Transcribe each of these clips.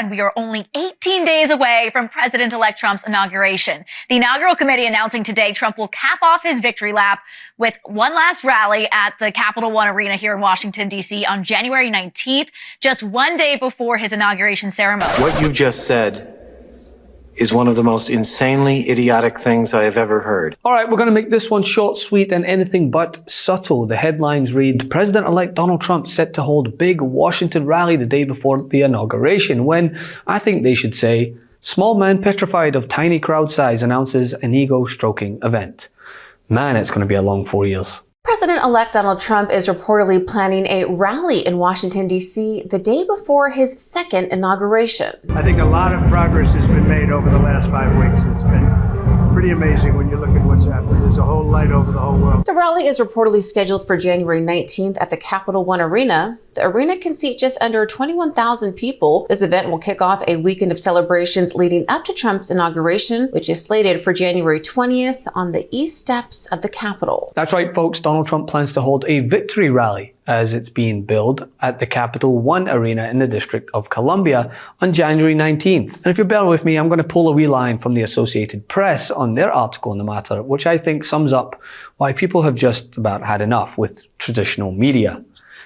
and we are only 18 days away from President-elect Trump's inauguration. The inaugural committee announcing today Trump will cap off his victory lap with one last rally at the Capital One Arena here in Washington, D.C. on January 19th, just one day before his inauguration ceremony. What you just said is one of the most insanely idiotic things I have ever heard. All right, we're going to make this one short, sweet, and anything but subtle. The headlines read, President-elect Donald Trump set to hold big Washington rally the day before the inauguration, when I think they should say, small man petrified of tiny crowd size announces an ego-stroking event. Man, it's going to be a long 4 years. President-elect Donald Trump is reportedly planning a rally in Washington, D.C. the day before his second inauguration. I think a lot of progress has been made over the last 5 weeks. It's been pretty amazing when you look at what's happened. There's a whole light over the whole world. The rally is reportedly scheduled for January 19th at the Capital One Arena. The arena can seat just under 21,000 people. This event will kick off a weekend of celebrations leading up to Trump's inauguration, which is slated for January 20th on the east steps of the Capitol. That's right, folks. Donald Trump plans to hold a victory rally, as it's being billed, at the Capital One Arena in the District of Columbia on January 19th. And if you bear with me, I'm going to pull a wee line from the Associated Press on their article on the matter, which I think sums up why people have just about had enough with traditional media.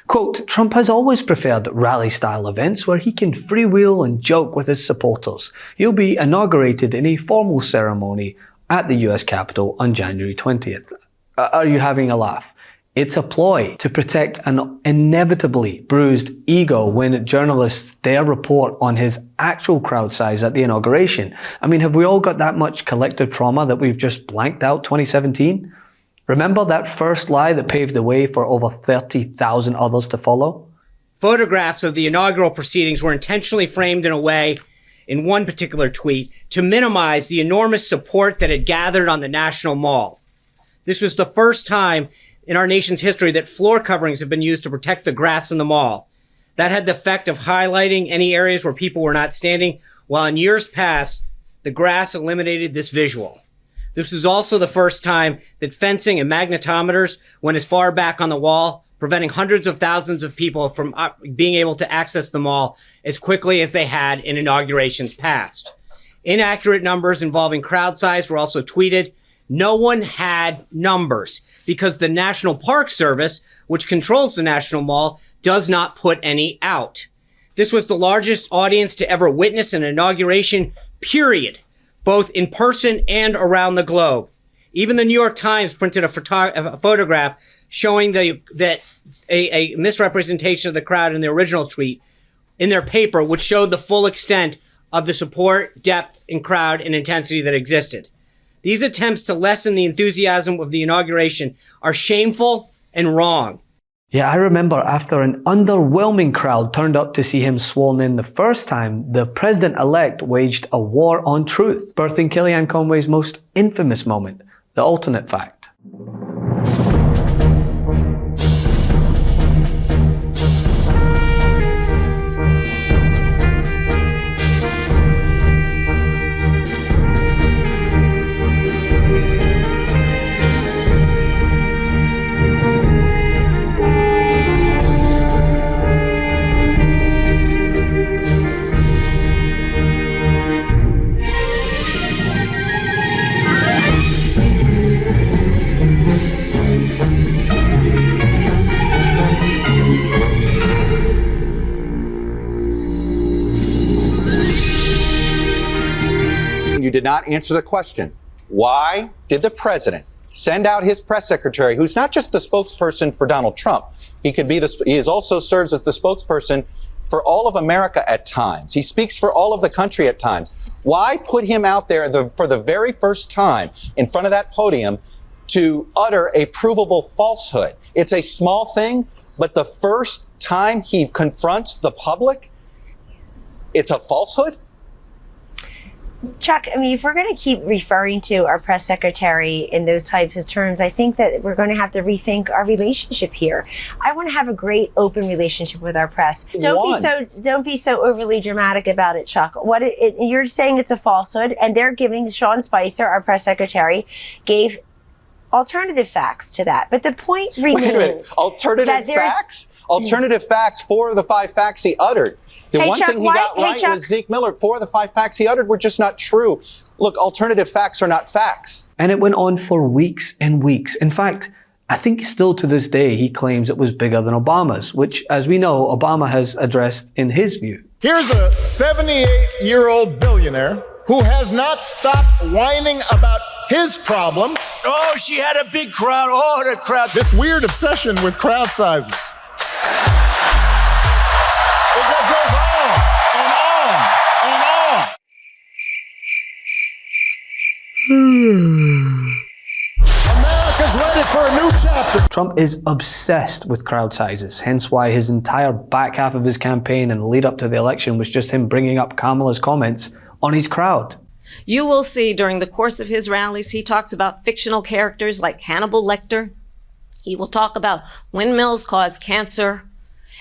Quote, Trump has always preferred rally-style events where he can freewheel and joke with his supporters. He'll be inaugurated in a formal ceremony at the US Capitol on January 20th. Are you having a laugh? It's a ploy to protect an inevitably bruised ego when journalists dare report on his actual crowd size at the inauguration. I mean, have we all got that much collective trauma that we've just blanked out 2017? Remember that first lie that paved the way for over 30,000 others to follow? Photographs of the inaugural proceedings were intentionally framed in a way, in one particular tweet, to minimize the enormous support that had gathered on the National Mall. This was the first time in our nation's history that floor coverings have been used to protect the grass in the mall. That had the effect of highlighting any areas where people were not standing, while in years past, the grass eliminated this visual. This was also the first time that fencing and magnetometers went as far back on the wall, preventing hundreds of thousands of people from being able to access the mall as quickly as they had in inaugurations past. Inaccurate numbers involving crowd size were also tweeted. No one had numbers because the National Park Service, which controls the National Mall, does not put any out. This was the largest audience to ever witness an inauguration, period, both in person and around the globe. Even the New York Times printed a photograph showing that a misrepresentation of the crowd in the original tweet in their paper, which showed the full extent of the support, depth, and crowd and intensity that existed. These attempts to lessen the enthusiasm of the inauguration are shameful and wrong. Yeah, I remember after an underwhelming crowd turned up to see him sworn in the first time, the president-elect waged a war on truth, birthing Kellyanne Conway's most infamous moment, the alternate fact. You did not answer the question. Why did the president send out his press secretary, who's not just the spokesperson for Donald Trump, he also serves as the spokesperson for all of America at times. He speaks for all of the country at times. Why put him out there for the very first time in front of that podium to utter a provable falsehood? It's a small thing, but the first time he confronts the public, it's a falsehood? Chuck, I mean, if we're going to keep referring to our press secretary in those types of terms, I think that we're going to have to rethink our relationship here. I want to have a great open relationship with our press. Don't be so overly dramatic about it, Chuck. You're saying it's a falsehood, and they're giving Sean Spicer, our press secretary, gave alternative facts to that. But the point remains. Wait a minute. Alternative facts? Alternative facts for the 5 facts he uttered. The Hey, one Chuck, thing he why- got hey, right Chuck. was Zeke Miller. 4 of the 5 facts he uttered were just not true. Look, alternative facts are not facts. And it went on for weeks and weeks. In fact, I think still to this day, he claims it was bigger than Obama's, which, as we know, Obama has addressed in his view. Here's a 78-year-old billionaire who has not stopped whining about his problems. Oh, she had a big crowd. Oh, the crowd. This weird obsession with crowd sizes. It just goes on and on and on. America's ready for a new chapter. Trump is obsessed with crowd sizes, hence why his entire back half of his campaign and lead up to the election was just him bringing up Kamala's comments on his crowd. You will see during the course of his rallies, he talks about fictional characters like Hannibal Lecter. He will talk about windmills cause cancer.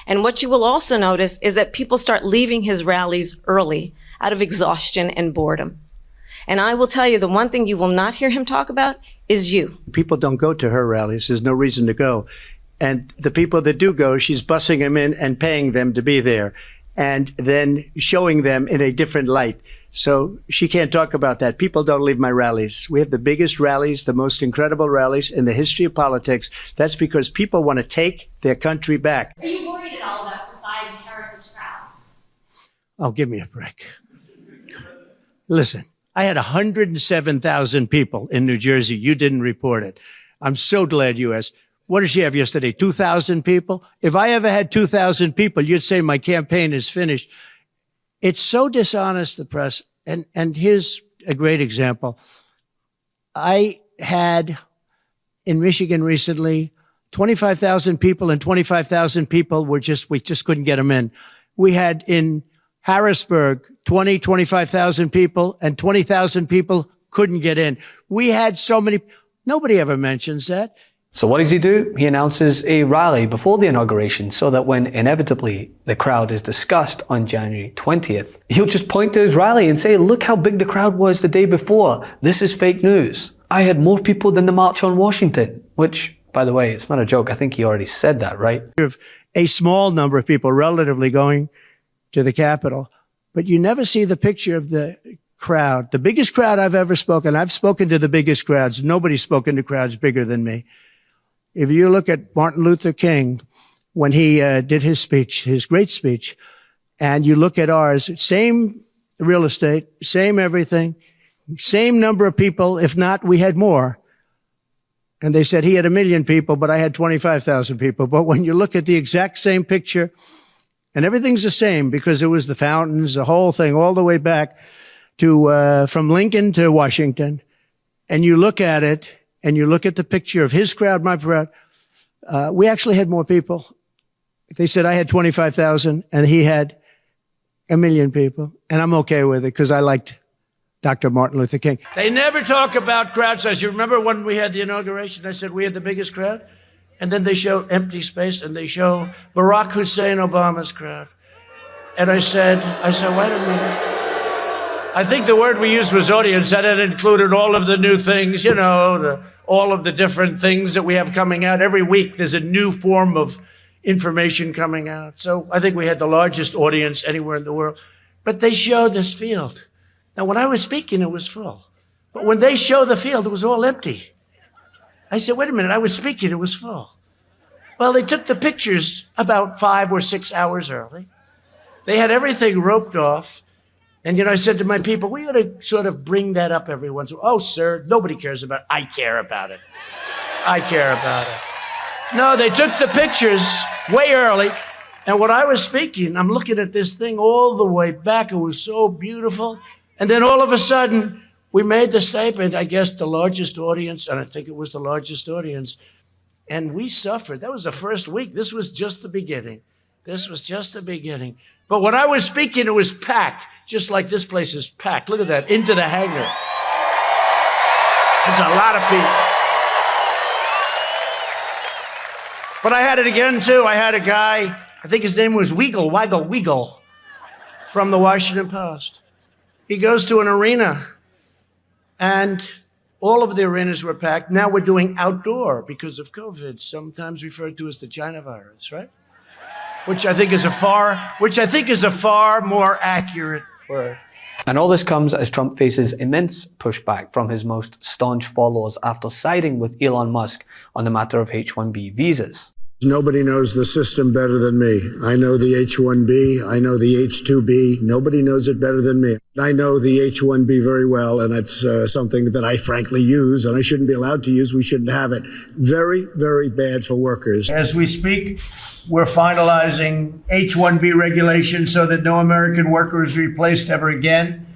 And what you will also notice is that people start leaving his rallies early out of exhaustion and boredom. And I will tell you, the one thing you will not hear him talk about is you. People don't go to her rallies. There's no reason to go. And the people that do go, she's bussing them in and paying them to be there and then showing them in a different light. So she can't talk about that. People don't leave my rallies. We have the biggest rallies, the most incredible rallies in the history of politics. That's because people want to take their country back. Are you worried at all about the size of Harris's crowds? Oh, give me a break. Listen, I had 107,000 people in New Jersey. You didn't report it. I'm so glad you asked. What did she have yesterday? 2,000 people? If I ever had 2,000 people, you'd say my campaign is finished. It's so dishonest, the press. And here's a great example. I had in Michigan recently 25,000 people, and 25,000 people we just couldn't get them in. We had in Harrisburg 25,000 people, and 20,000 people couldn't get in. We had so many. Nobody ever mentions that. So what does he do? He announces a rally before the inauguration so that when inevitably the crowd is discussed on January 20th, he'll just point to his rally and say, look how big the crowd was the day before. This is fake news. I had more people than the March on Washington, which, by the way, it's not a joke. I think he already said that, right? A small number of people relatively going to the Capitol, but you never see the picture of the crowd. The biggest crowd I've ever spoken. I've spoken to the biggest crowds. Nobody's spoken to crowds bigger than me. If you look at Martin Luther King, when he did his speech, his great speech, and you look at ours, same real estate, same everything, same number of people. If not, we had more. And they said he had 1 million people, but I had 25,000 people. But when you look at the exact same picture, and everything's the same because it was the fountains, the whole thing, all the way back to from Lincoln to Washington, and you look at it, and you look at the picture of his crowd, my crowd, we actually had more people. They said I had 25,000 and he had 1 million people. And I'm okay with it because I liked Dr. Martin Luther King. They never talk about crowd size. You remember when we had the inauguration, I said we had the biggest crowd? And then they show empty space and they show Barack Hussein Obama's crowd. And I said, wait a minute. I think the word we used was audience, and it included all of the new things, all of the different things that we have coming out. Every week there's a new form of information coming out. So I think we had the largest audience anywhere in the world. But they showed this field. Now, when I was speaking, it was full. But when they showed the field, it was all empty. I said, wait a minute, I was speaking, it was full. Well, they took the pictures about 5 or 6 hours early. They had everything roped off. And, I said to my people, we ought to sort of bring that up every once in a while. Oh, sir, nobody cares about it. I care about it. I care about it. No, they took the pictures way early. And when I was speaking, I'm looking at this thing all the way back. It was so beautiful. And then all of a sudden, we made the statement, I guess the largest audience, and I think it was the largest audience. And we suffered. That was the first week. This was just the beginning. This was just the beginning. But when I was speaking, it was packed, just like this place is packed. Look at that, into the hangar. It's a lot of people. But I had it again, too. I had a guy, I think his name was Weigel, from the Washington Post. He goes to an arena, and all of the arenas were packed. Now we're doing outdoor because of COVID, sometimes referred to as the China virus, right? which I think is a far more accurate word. And all this comes as Trump faces immense pushback from his most staunch followers after siding with Elon Musk on the matter of H-1B visas. Nobody knows the system better than me. I know the H-1B. I know the H-2B. Nobody knows it better than me. I know the H-1B very well, and it's something that I frankly use, and I shouldn't be allowed to use. We shouldn't have it. Very, very bad for workers. As we speak, we're finalizing H-1B regulations so that no American worker is replaced ever again.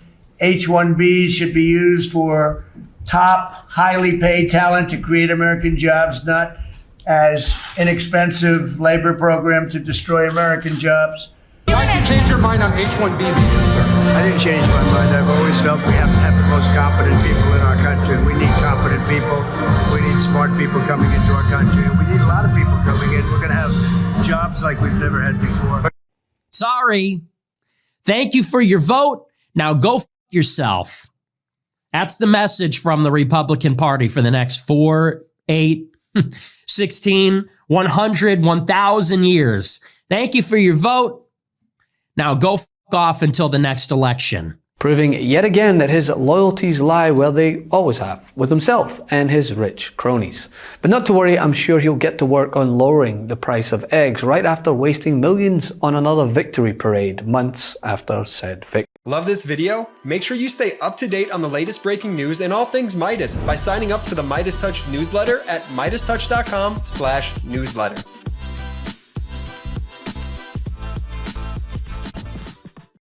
H-1Bs should be used for top, highly paid talent to create American jobs, not as inexpensive labor program to destroy American jobs. Why did you change your mind on H-1B visas, sir? I didn't change my mind. I've always felt we have to have the most competent people in our country. We need competent people. We need smart people coming into our country. And we need a lot of people coming in. We're going to have jobs like we've never had before. Sorry. Thank you for your vote. Now go f yourself. That's the message from the Republican Party for the next 4, 8, 16, 100, 1,000 years. Thank you for your vote. Now go f off until the next election. Proving yet again that his loyalties lie where they always have, with himself and his rich cronies. But not to worry, I'm sure he'll get to work on lowering the price of eggs right after wasting millions on another victory parade months after said victory. Love this video? Make sure you stay up to date on the latest breaking news and all things Midas by signing up to the MeidasTouch newsletter at MeidasTouch.com/newsletter.